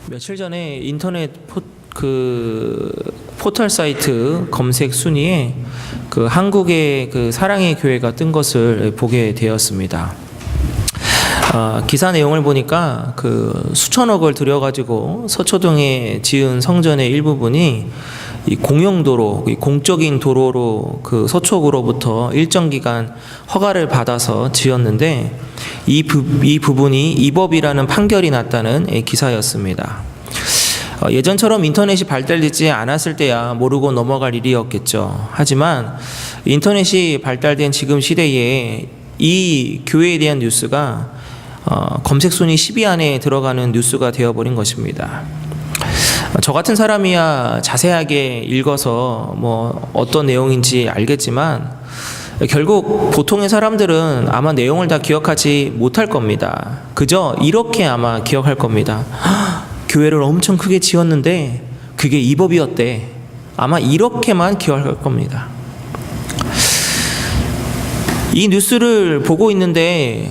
며칠 전에 인터넷 포털 사이트 검색 순위에 한국의 사랑의 교회가 뜬 것을 보게 되었습니다. 기사 내용을 보니까 수천억을 들여가지고 서초동에 지은 성전의 일부분이 이 공용도로, 공적인 도로로 서초구로부터 일정 기간 허가를 받아서 지었는데 이 부분이 위법이라는 판결이 났다는 기사였습니다. 예전처럼 인터넷이 발달되지 않았을 때야 모르고 넘어갈 일이었겠죠. 하지만 인터넷이 발달된 지금 시대에 이 교회에 대한 뉴스가 검색 순위 10위 안에 들어가는 뉴스가 되어버린 것입니다. 저 같은 사람이야 자세하게 읽어서 어떤 내용인지 알겠지만 결국 보통의 사람들은 아마 내용을 다 기억하지 못할 겁니다. 그저 이렇게 아마 기억할 겁니다. 교회를 엄청 크게 지었는데 그게 위법이었대. 아마 이렇게만 기억할 겁니다. 이 뉴스를 보고 있는데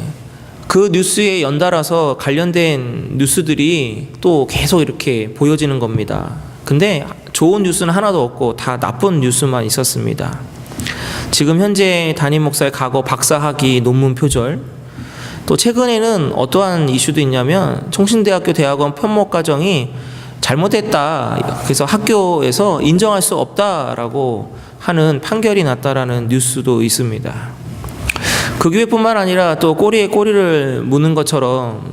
그 뉴스에 연달아서 관련된 뉴스들이 또 계속 이렇게 보여지는 겁니다. 근데 좋은 뉴스는 하나도 없고 다 나쁜 뉴스만 있었습니다. 지금 현재 담임 목사의 과거 박사학위 논문 표절, 또 최근에는 어떠한 이슈도 있냐면 총신대학교 대학원 편목과정이 잘못됐다, 그래서 학교에서 인정할 수 없다라고 하는 판결이 났다라는 뉴스도 있습니다. 그 교회뿐만 아니라 또 꼬리에 꼬리를 무는 것처럼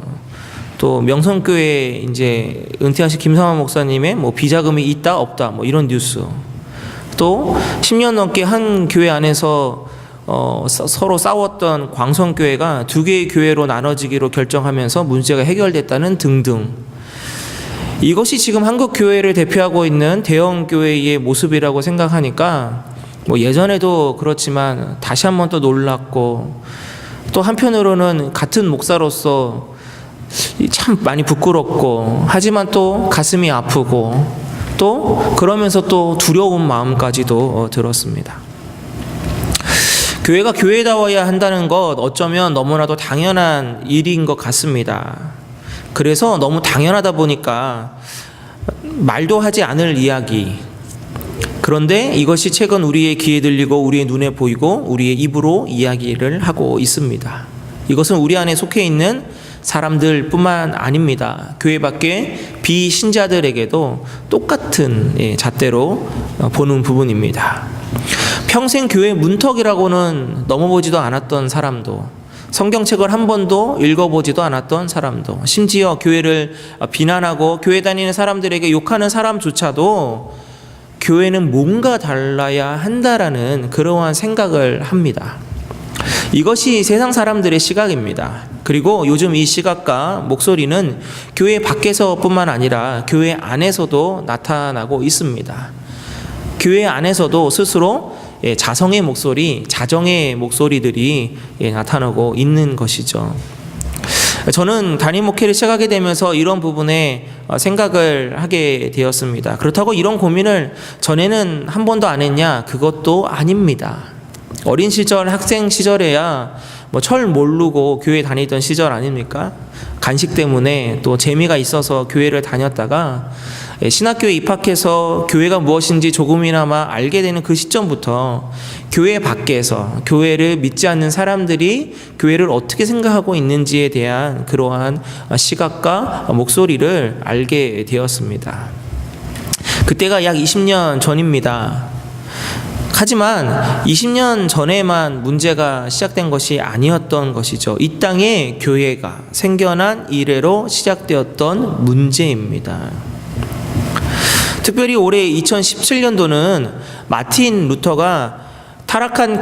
또 명성교회 이제 은퇴하신 김성환 목사님의 비자금이 있다 없다 이런 뉴스, 또 10년 넘게 한 교회 안에서 서로 싸웠던 광성교회가 두 개의 교회로 나눠지기로 결정하면서 문제가 해결됐다는 등등. 이것이 지금 한국 교회를 대표하고 있는 대형 교회의 모습이라고 생각하니까 예전에도 그렇지만 다시 한번 또 놀랍고, 또 한편으로는 같은 목사로서 참 많이 부끄럽고, 하지만 또 가슴이 아프고, 또 그러면서 또 두려운 마음까지도 들었습니다. 교회가 교회다워야 한다는 것 어쩌면 너무나도 당연한 일인 것 같습니다. 그래서 너무 당연하다 보니까 말도 하지 않을 이야기, 그런데 이것이 최근 우리의 귀에 들리고 우리의 눈에 보이고 우리의 입으로 이야기를 하고 있습니다. 이것은 우리 안에 속해 있는 사람들 뿐만 아닙니다. 교회 밖에 비신자들에게도 똑같은 잣대로 보는 부분입니다. 평생 교회 문턱이라고는 넘어보지도 않았던 사람도, 성경책을 한 번도 읽어보지도 않았던 사람도, 심지어 교회를 비난하고 교회 다니는 사람들에게 욕하는 사람조차도 교회는 뭔가 달라야 한다라는 그러한 생각을 합니다. 이것이 세상 사람들의 시각입니다. 그리고 요즘 이 시각과 목소리는 교회 밖에서뿐만 아니라 교회 안에서도 나타나고 있습니다. 교회 안에서도 스스로 자성의 목소리, 자정의 목소리들이 나타나고 있는 것이죠. 저는 담임 목회를 시작하게 되면서 이런 부분에 생각을 하게 되었습니다. 그렇다고 이런 고민을 전에는 한 번도 안 했냐? 그것도 아닙니다. 어린 시절, 학생 시절에야 철 모르고 교회 다니던 시절 아닙니까? 간식 때문에 또 재미가 있어서 교회를 다녔다가 신학교에 입학해서 교회가 무엇인지 조금이나마 알게 되는 그 시점부터 교회 밖에서 교회를 믿지 않는 사람들이 교회를 어떻게 생각하고 있는지에 대한 그러한 시각과 목소리를 알게 되었습니다. 그때가 약 20년 전입니다. 하지만 20년 전에만 문제가 시작된 것이 아니었던 것이죠. 이 땅에 교회가 생겨난 이래로 시작되었던 문제입니다. 특별히 올해 2017년도는 마틴 루터가 타락한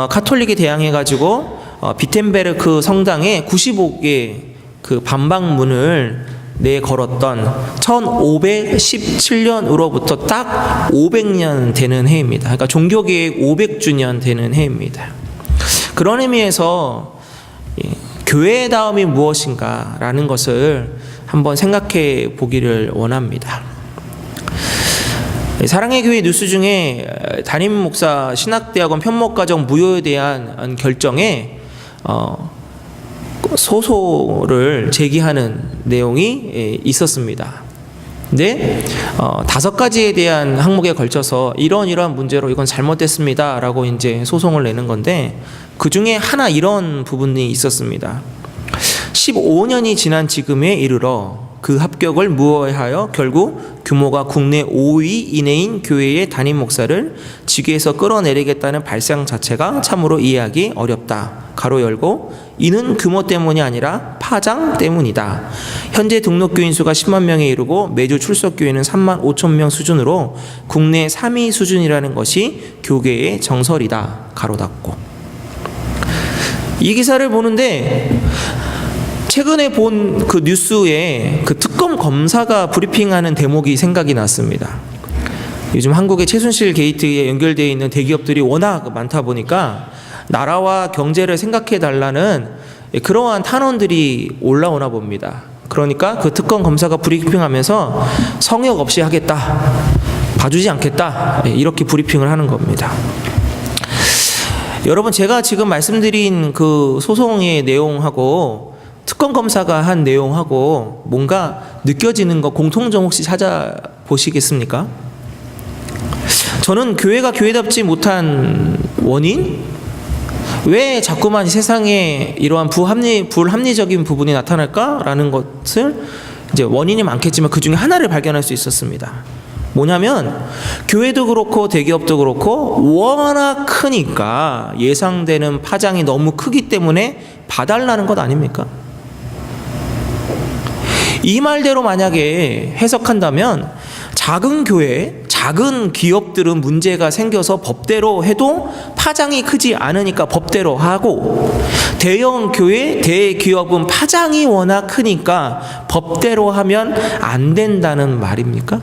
카톨릭에 대항해가지고 비텐베르크 성당에 95개 반박문을 내걸었던 1517년으로부터 딱 500년 되는 해입니다. 그러니까 종교개혁 500주년 되는 해입니다. 그런 의미에서 교회다움이 무엇인가라는 것을 한번 생각해 보기를 원합니다. 사랑의 교회 뉴스 중에 담임 목사 신학대학원 편목과정 무효에 대한 결정에 소소를 제기하는 내용이 있었습니다. 근데 5가지에 대한 항목에 걸쳐서 이러한 문제로 이건 잘못됐습니다라고 이제 소송을 내는 건데, 그 중에 하나 이런 부분이 있었습니다. 15년이 지난 지금에 이르러 그 합격을 무효하여 결국 규모가 국내 5위 이내인 교회의 담임 목사를 직위에서 끌어내리겠다는 발상 자체가 참으로 이해하기 어렵다. 가로 열고, 이는 규모 때문이 아니라 파장 때문이다. 현재 등록교인 수가 10만 명에 이르고 매주 출석교인은 3만 5천 명 수준으로 국내 3위 수준이라는 것이 교계의 정설이다. 가로 닫고. 이 기사를 보는데 최근에 본 그 뉴스에 그 특검 검사가 브리핑하는 대목이 생각이 났습니다. 요즘 한국의 최순실 게이트에 연결되어 있는 대기업들이 워낙 많다 보니까 나라와 경제를 생각해 달라는 그러한 탄원들이 올라오나 봅니다. 그러니까 그 특검 검사가 브리핑하면서 성역 없이 하겠다, 봐주지 않겠다, 이렇게 브리핑을 하는 겁니다. 여러분, 제가 지금 말씀드린 그 소송의 내용하고 특검 검사가 한 내용하고 뭔가 느껴지는 거 공통점 혹시 찾아보시겠습니까? 저는 교회가 교회답지 못한 원인? 왜 자꾸만 세상에 이러한 불합리적인 부분이 나타날까라는 것을 이제 원인이 많겠지만 그 중에 하나를 발견할 수 있었습니다. 뭐냐면 교회도 그렇고 대기업도 그렇고 워낙 크니까 예상되는 파장이 너무 크기 때문에 봐달라는 것 아닙니까? 이 말대로 만약에 해석한다면 작은 교회, 작은 기업들은 문제가 생겨서 법대로 해도 파장이 크지 않으니까 법대로 하고, 대형 교회, 대기업은 파장이 워낙 크니까 법대로 하면 안 된다는 말입니까?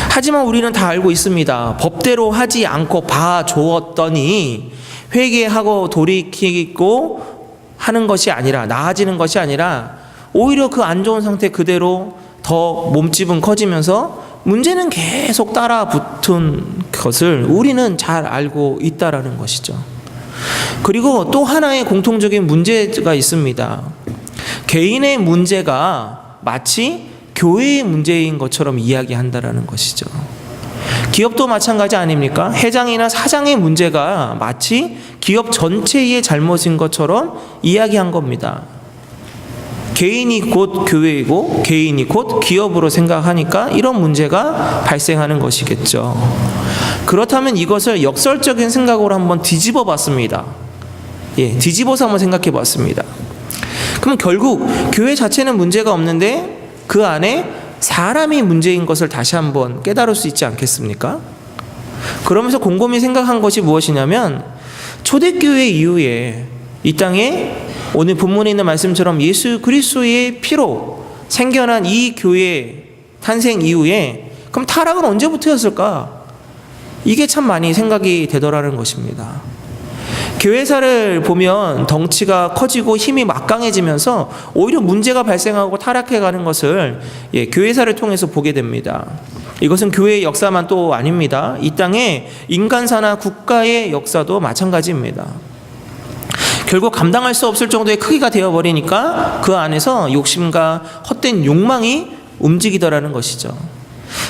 하지만 우리는 다 알고 있습니다. 법대로 하지 않고 봐주었더니 회개하고 돌이키고 하는 것이 아니라, 나아지는 것이 아니라 오히려 그 안 좋은 상태 그대로 더 몸집은 커지면서 문제는 계속 따라 붙은 것을 우리는 잘 알고 있다라는 것이죠. 그리고 또 하나의 공통적인 문제가 있습니다. 개인의 문제가 마치 교회의 문제인 것처럼 이야기한다라는 것이죠. 기업도 마찬가지 아닙니까? 회장이나 사장의 문제가 마치 기업 전체의 잘못인 것처럼 이야기한 겁니다. 개인이 곧 교회이고 개인이 곧 기업으로 생각하니까 이런 문제가 발생하는 것이겠죠. 그렇다면 이것을 역설적인 생각으로 한번 뒤집어 봤습니다. 뒤집어서 한번 생각해 봤습니다. 그럼 결국 교회 자체는 문제가 없는데 그 안에 사람이 문제인 것을 다시 한번 깨달을 수 있지 않겠습니까? 그러면서 곰곰이 생각한 것이 무엇이냐면, 초대교회 이후에 이 땅에 오늘 본문에 있는 말씀처럼 예수 그리스도의 피로 생겨난 이 교회 탄생 이후에 그럼 타락은 언제부터였을까? 이게 참 많이 생각이 되더라는 것입니다. 교회사를 보면 덩치가 커지고 힘이 막강해지면서 오히려 문제가 발생하고 타락해가는 것을 교회사를 통해서 보게 됩니다. 이것은 교회의 역사만 또 아닙니다. 이 땅의 인간사나 국가의 역사도 마찬가지입니다. 결국 감당할 수 없을 정도의 크기가 되어버리니까 그 안에서 욕심과 헛된 욕망이 움직이더라는 것이죠.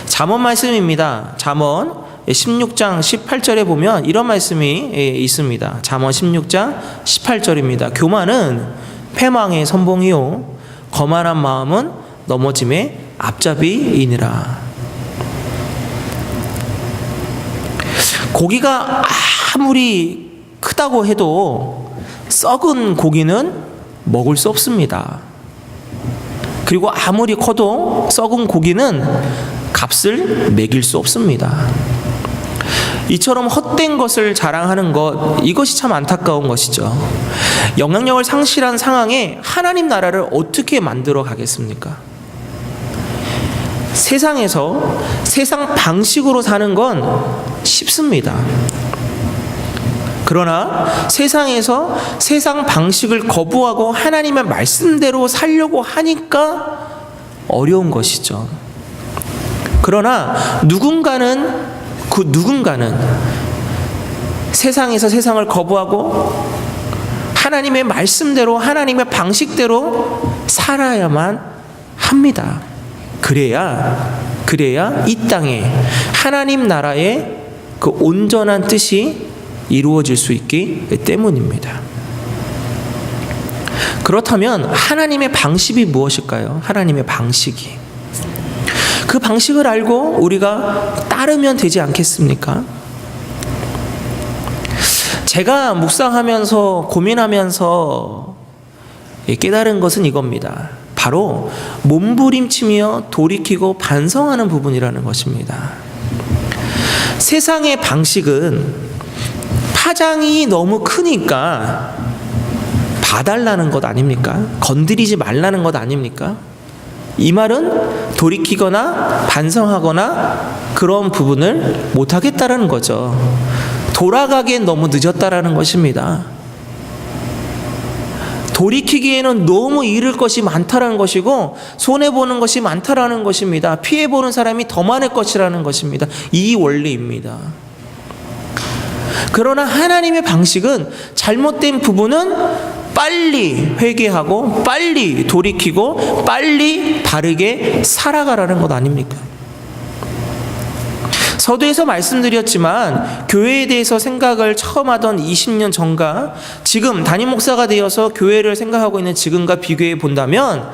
잠언 말씀입니다. 잠언 16장 18절에 보면 이런 말씀이 있습니다. 잠언 16장 18절입니다. 교만은 패망의 선봉이요 거만한 마음은 넘어짐의 앞잡이이니라. 고기가 아무리 크다고 해도 썩은 고기는 먹을 수 없습니다. 그리고 아무리 커도 썩은 고기는 값을 매길 수 없습니다. 이처럼 헛된 것을 자랑하는 것, 이것이 참 안타까운 것이죠. 영향력을 상실한 상황에 하나님 나라를 어떻게 만들어 가겠습니까? 세상에서 세상 방식으로 사는 건 쉽습니다. 그러나 세상에서 세상 방식을 거부하고 하나님의 말씀대로 살려고 하니까 어려운 것이죠. 그러나 누군가는 세상에서 세상을 거부하고 하나님의 말씀대로 하나님의 방식대로 살아야만 합니다. 그래야 이 땅에 하나님 나라의 그 온전한 뜻이 이루어질 수 있기 때문입니다. 그렇다면 하나님의 방식이 무엇일까요? 하나님의 방식이. 그 방식을 알고 우리가 따르면 되지 않겠습니까? 제가 묵상하면서 고민하면서 깨달은 것은 이겁니다. 바로 몸부림치며 돌이키고 반성하는 부분이라는 것입니다. 세상의 방식은 파장이 너무 크니까 봐달라는 것 아닙니까? 건드리지 말라는 것 아닙니까? 이 말은 돌이키거나 반성하거나 그런 부분을 못하겠다라는 거죠. 돌아가기엔 너무 늦었다라는 것입니다. 돌이키기에는 너무 잃을 것이 많다라는 것이고 손해보는 것이 많다라는 것입니다. 피해보는 사람이 더 많을 것이라는 것입니다. 이 원리입니다. 그러나 하나님의 방식은 잘못된 부분은 빨리 회개하고 빨리 돌이키고 빨리 바르게 살아가라는 것 아닙니까? 서두에서 말씀드렸지만 교회에 대해서 생각을 처음 하던 20년 전과 지금 담임 목사가 되어서 교회를 생각하고 있는 지금과 비교해 본다면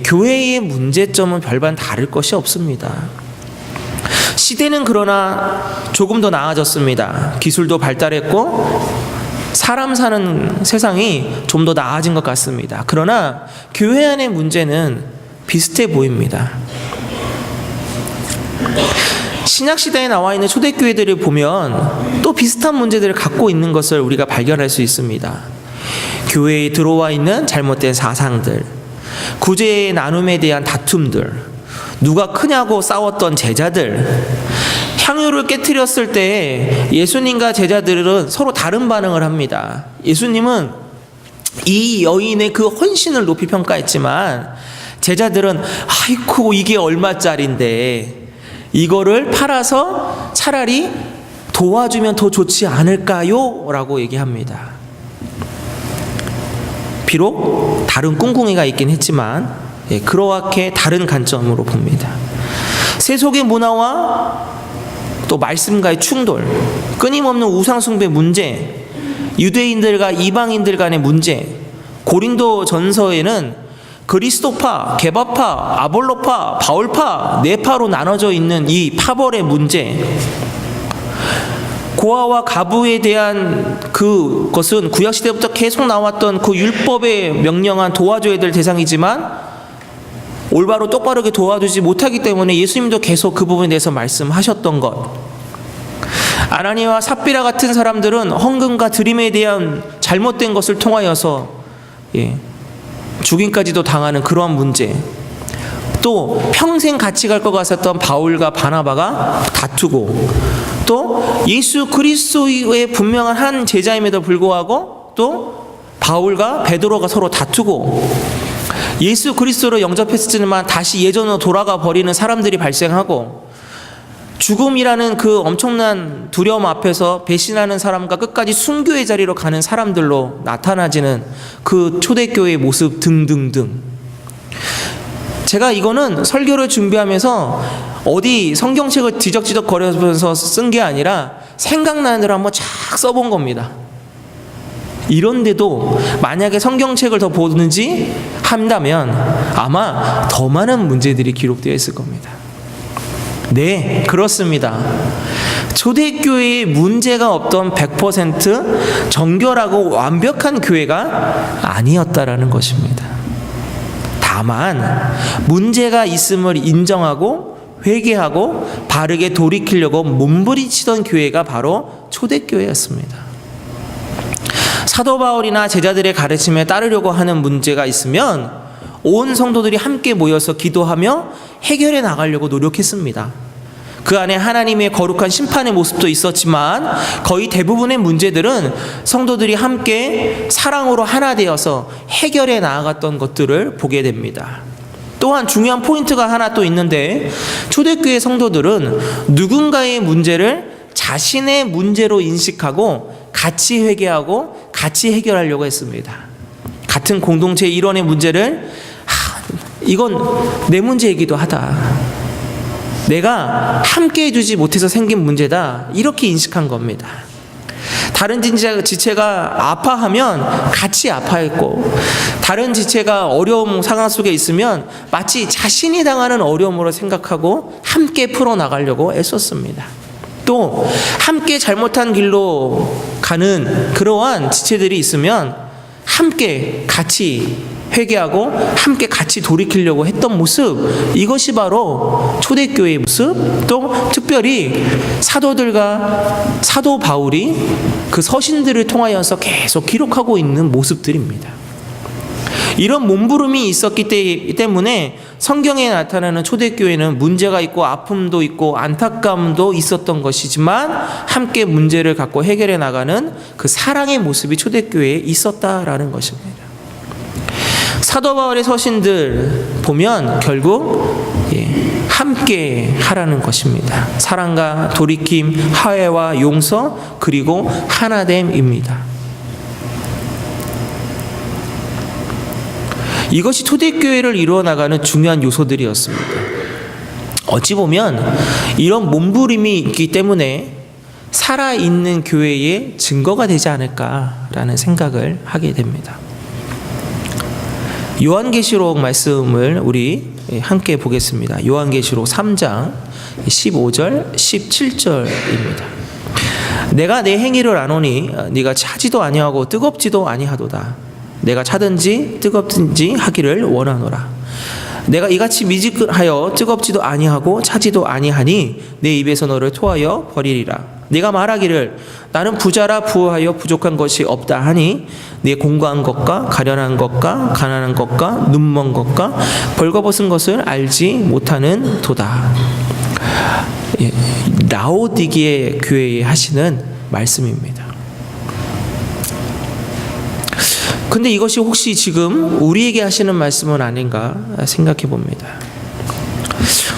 교회의 문제점은 별반 다를 것이 없습니다. 시대는 그러나 조금 더 나아졌습니다. 기술도 발달했고 사람 사는 세상이 좀 더 나아진 것 같습니다. 그러나 교회 안의 문제는 비슷해 보입니다. 신약시대에 나와 있는 초대교회들을 보면 또 비슷한 문제들을 갖고 있는 것을 우리가 발견할 수 있습니다. 교회에 들어와 있는 잘못된 사상들, 구제의 나눔에 대한 다툼들, 누가 크냐고 싸웠던 제자들, 향유를 깨트렸을 때 예수님과 제자들은 서로 다른 반응을 합니다. 예수님은 이 여인의 그 헌신을 높이 평가했지만 제자들은 아이고 이게 얼마짜린데 이거를 팔아서 차라리 도와주면 더 좋지 않을까요? 라고 얘기합니다. 비록 다른 꿍꿍이가 있긴 했지만 그렇게 다른 관점으로 봅니다. 세속의 문화와 또 말씀과의 충돌, 끊임없는 우상숭배 문제, 유대인들과 이방인들 간의 문제, 고린도 전서에는 그리스도파, 개바파, 아볼로파, 바울파, 네파로 나눠져 있는 이 파벌의 문제, 고아와 가부에 대한 그것은 구약시대부터 계속 나왔던 그 율법에 명령한 도와줘야 될 대상이지만 올바로 똑바르게 도와주지 못하기 때문에 예수님도 계속 그 부분에 대해서 말씀하셨던 것, 아나니아와 삽비라 같은 사람들은 헌금과 드림에 대한 잘못된 것을 통하여서 죽임까지도 당하는 그러한 문제, 또 평생 같이 갈 것 같았던 바울과 바나바가 다투고, 또 예수 그리스도의 분명한 한 제자임에도 불구하고 또 바울과 베드로가 서로 다투고, 예수 그리스도를 영접했지만 다시 예전으로 돌아가 버리는 사람들이 발생하고, 죽음이라는 그 엄청난 두려움 앞에서 배신하는 사람과 끝까지 순교의 자리로 가는 사람들로 나타나지는 그 초대교회의 모습 등등등. 제가 이거는 설교를 준비하면서 어디 성경책을 뒤적뒤적 거려서 쓴 게 아니라 생각나는 대로 한번 쫙 써본 겁니다. 이런데도 만약에 성경책을 더 보는지 한다면 아마 더 많은 문제들이 기록되어 있을 겁니다. 네, 그렇습니다. 초대교회에 문제가 없던 100% 정결하고 완벽한 교회가 아니었다라는 것입니다. 다만 문제가 있음을 인정하고 회개하고 바르게 돌이키려고 몸부림치던 교회가 바로 초대교회였습니다. 사도 바울이나 제자들의 가르침에 따르려고 하는 문제가 있으면 온 성도들이 함께 모여서 기도하며 해결해 나가려고 노력했습니다. 그 안에 하나님의 거룩한 심판의 모습도 있었지만 거의 대부분의 문제들은 성도들이 함께 사랑으로 하나 되어서 해결해 나아갔던 것들을 보게 됩니다. 또한 중요한 포인트가 하나 또 있는데, 초대교회 성도들은 누군가의 문제를 자신의 문제로 인식하고 같이 회개하고 같이 해결하려고 했습니다. 같은 공동체 일원의 문제를 이건 내 문제이기도 하다. 내가 함께 해주지 못해서 생긴 문제다. 이렇게 인식한 겁니다. 다른 지체가 아파하면 같이 아파했고, 다른 지체가 어려움 상황 속에 있으면 마치 자신이 당하는 어려움으로 생각하고 함께 풀어나가려고 애썼습니다. 또 함께 잘못한 길로 가는 그러한 지체들이 있으면 함께 같이 회개하고 함께 같이 돌이키려고 했던 모습, 이것이 바로 초대교회의 모습, 또 특별히 사도들과 사도 바울이 그 서신들을 통하여서 계속 기록하고 있는 모습들입니다. 이런 몸부림이 있었기 때문에 성경에 나타나는 초대교회는 문제가 있고 아픔도 있고 안타까움도 있었던 것이지만 함께 문제를 갖고 해결해 나가는 그 사랑의 모습이 초대교회에 있었다라는 것입니다. 사도 바울의 서신들 보면 결국 함께 하라는 것입니다. 사랑과 돌이킴, 화해와 용서, 그리고 하나됨입니다. 이것이 초대교회를 이루어나가는 중요한 요소들이었습니다. 어찌 보면 이런 몸부림이 있기 때문에 살아있는 교회의 증거가 되지 않을까라는 생각을 하게 됩니다. 요한계시록 말씀을 우리 함께 보겠습니다. 요한계시록 3장 15절 17절입니다. 내가 내 행위를 아노니 네가 차지도 아니하고 뜨겁지도 아니하도다. 내가 차든지 뜨겁든지 하기를 원하노라. 내가 이같이 미직하여 뜨겁지도 아니하고 차지도 아니하니 내 입에서 너를 토하여 버리리라. 네가 말하기를 나는 부자라 부하여 부족한 것이 없다 하니 네 공고한 것과 가련한 것과 가난한 것과 눈먼 것과 벌거벗은 것을 알지 못하는 도다. 라오디게 교회에 하시는 말씀입니다. 근데 이것이 혹시 지금 우리에게 하시는 말씀은 아닌가 생각해 봅니다.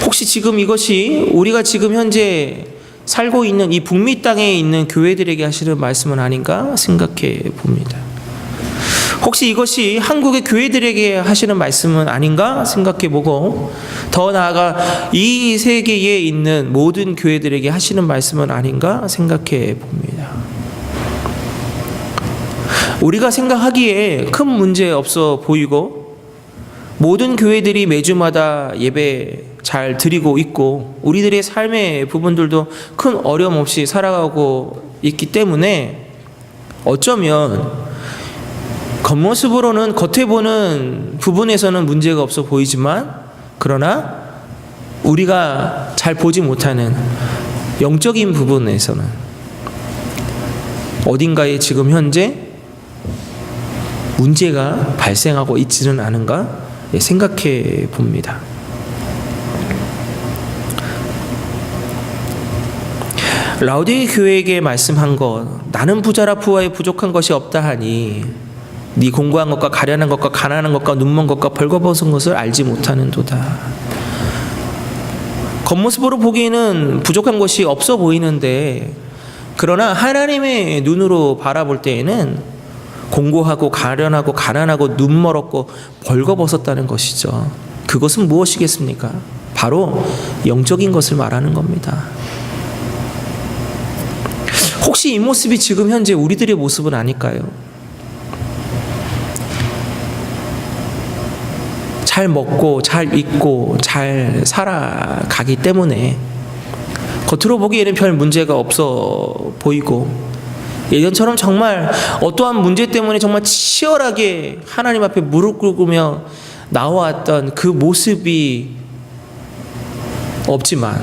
혹시 지금 이것이 우리가 지금 현재 살고 있는 이 북미 땅에 있는 교회들에게 하시는 말씀은 아닌가 생각해 봅니다. 혹시 이것이 한국의 교회들에게 하시는 말씀은 아닌가 생각해 보고, 더 나아가 이 세계에 있는 모든 교회들에게 하시는 말씀은 아닌가 생각해 봅니다. 우리가 생각하기에 큰 문제 없어 보이고 모든 교회들이 매주마다 예배 잘 드리고 있고 우리들의 삶의 부분들도 큰 어려움 없이 살아가고 있기 때문에 어쩌면 겉모습으로는 겉에 보는 부분에서는 문제가 없어 보이지만, 그러나 우리가 잘 보지 못하는 영적인 부분에서는 어딘가에 지금 현재 문제가 발생하고 있지는 않은가 생각해 봅니다. 라오디게 교회에게 말씀한 것, 나는 부자라 부하에 부족한 것이 없다 하니 네 공고한 것과 가련한 것과 가난한 것과 눈먼 것과 벌거벗은 것을 알지 못하는 도다. 겉모습으로 보기에는 부족한 것이 없어 보이는데, 그러나 하나님의 눈으로 바라볼 때에는 공고하고 가련하고 가난하고 눈멀었고 벌거벗었다는 것이죠. 그것은 무엇이겠습니까? 바로 영적인 것을 말하는 겁니다. 혹시 이 모습이 지금 현재 우리들의 모습은 아닐까요? 잘 먹고 잘 입고 잘 살아가기 때문에 겉으로 보기에는 별 문제가 없어 보이고, 예전처럼 정말 어떠한 문제 때문에 정말 치열하게 하나님 앞에 무릎 꿇으며 나왔던 그 모습이 없지만,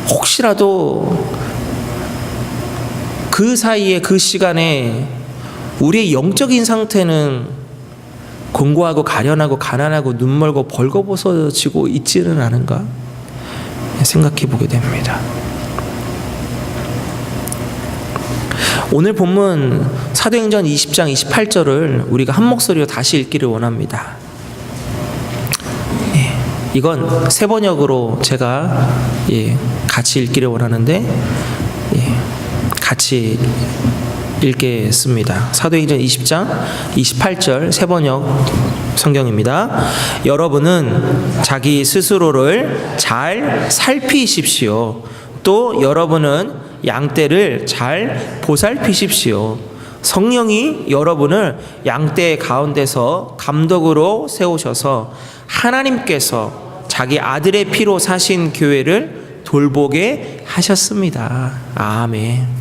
혹시라도 그 사이에 그 시간에 우리의 영적인 상태는 공고하고 가련하고 가난하고 눈멀고 벌거벗어지고 있지는 않은가 생각해 보게 됩니다. 오늘 본문 사도행전 20장 28절을 우리가 한 목소리로 다시 읽기를 원합니다. 이건 새 번역으로 제가 같이 읽기를 원하는데 같이 읽겠습니다. 사도행전 20장 28절 새 번역 성경입니다. 여러분은 자기 스스로를 잘 살피십시오. 또 여러분은 양떼를 잘 보살피십시오. 성령이 여러분을 양떼 가운데서 감독으로 세우셔서 하나님께서 자기 아들의 피로 사신 교회를 돌보게 하셨습니다. 아멘.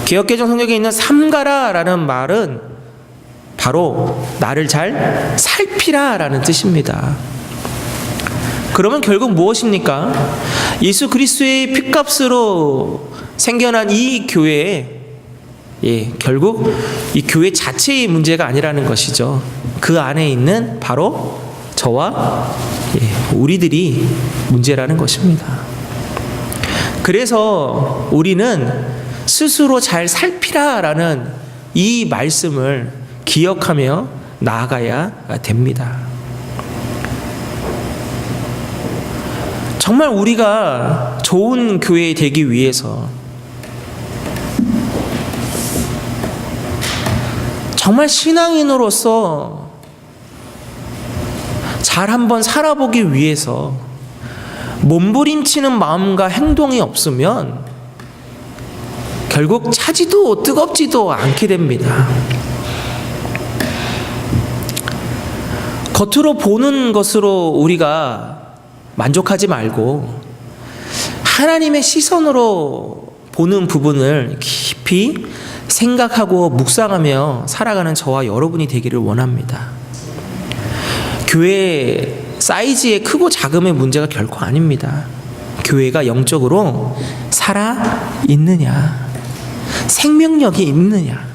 개역개정 성경에 있는 삼가라라는 말은 바로 나를 잘 살피라라는 뜻입니다. 그러면 결국 무엇입니까? 예수 그리스도의 핏값으로 생겨난 이 교회에 결국 이 교회 자체의 문제가 아니라는 것이죠. 그 안에 있는 바로 저와 우리들이 문제라는 것입니다. 그래서 우리는 스스로 잘 살피라라는 이 말씀을 기억하며 나아가야 됩니다. 정말 우리가 좋은 교회 되기 위해서 정말 신앙인으로서 잘 한번 살아보기 위해서 몸부림치는 마음과 행동이 없으면 결국 차지도 뜨겁지도 않게 됩니다. 겉으로 보는 것으로 우리가 만족하지 말고 하나님의 시선으로 보는 부분을 깊이 생각하고 묵상하며 살아가는 저와 여러분이 되기를 원합니다. 교회 사이즈의 크고 작음의 문제가 결코 아닙니다. 교회가 영적으로 살아 있느냐, 생명력이 있느냐.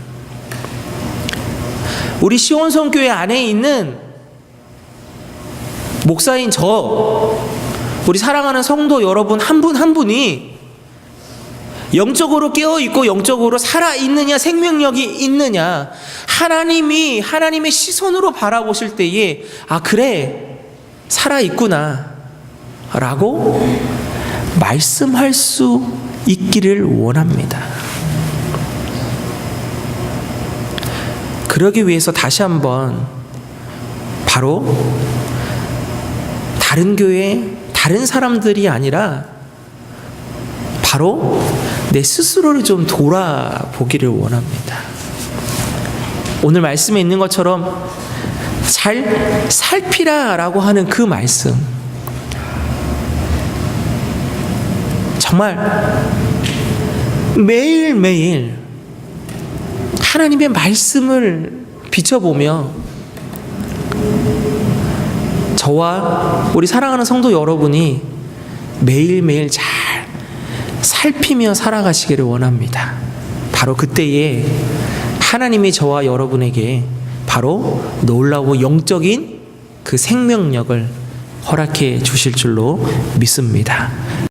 우리 시온성교회 안에 있는 목사인 우리 사랑하는 성도 여러분 한 분 한 분이 영적으로 깨어있고 영적으로 살아있느냐, 생명력이 있느냐, 하나님의 시선으로 바라보실 때에 그래 살아있구나 라고 말씀할 수 있기를 원합니다. 그러기 위해서 다시 한번 바로 다른 교회, 다른 사람들이 아니라 바로 내 스스로를 좀 돌아보기를 원합니다. 오늘 말씀에 있는 것처럼 잘 살피라라고 하는 그 말씀, 정말 매일매일 하나님의 말씀을 비춰보며 저와 우리 사랑하는 성도 여러분이 매일매일 잘 살피며 살아가시기를 원합니다. 바로 그때에 하나님이 저와 여러분에게 바로 놀라고 영적인 그 생명력을 허락해 주실 줄로 믿습니다.